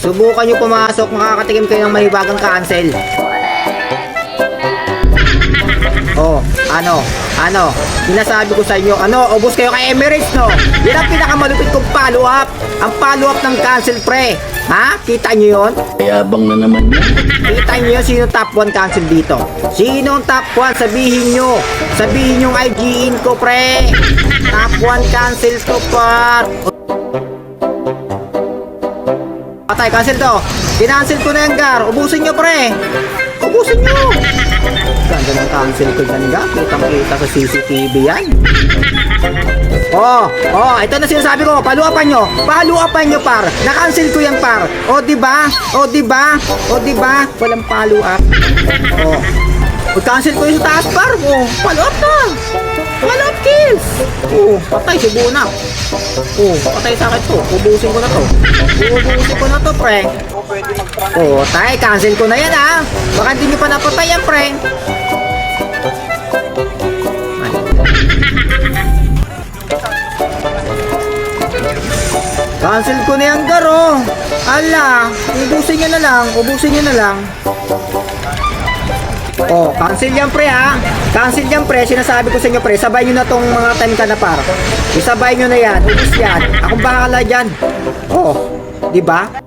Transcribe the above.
Subukan nyo pumasok, makakatikim kayo ng mahibagang cancel. Oh, ano, sinasabi ko sa inyo, ubos kayo kay Emirates, no? Yan ang pinakamalupit kong follow-up. Ang follow-up ng cancel, pre. Ha? Kita nyo yun? Yabang na naman yan. Kita nyo yun, sino top 1 cancel dito? Sino ang top 1? Sabihin nyo. Sabihin yung IG-in ko, pre. Top 1 cancel to, par. Patay, cancel to. Kinancel ko na yung Gar. Ubusin nyo, pre. Ubusin nyo. Ganda ng cancel ko dyan, Gar. Kitang-kita sa CCTV yan. Ito na sinasabi ko. Paluapan nyo, par. Na-cancel ko yan, par. O, diba? Walang follow up. Pag-cancel ko yung taas, par. Follow up na. Follow up kills. Patay, sibuo na. Patay sa akin to. Ubusin ko na to, pre. Tay, cancel ko na yan, ha. Baka hindi nyo pa napatay yan, pre. Cancel ko na yan, Garo. Ala, ubusin nyo na lang. Cancel yan, pre, ha. Cancel yan, pre. Sinasabi ko sa inyo, pre. Sabay nyo na tong mga time ka na, par. Isabay nyo na yan. Ubus yan. Akong bahala dyan. Diba?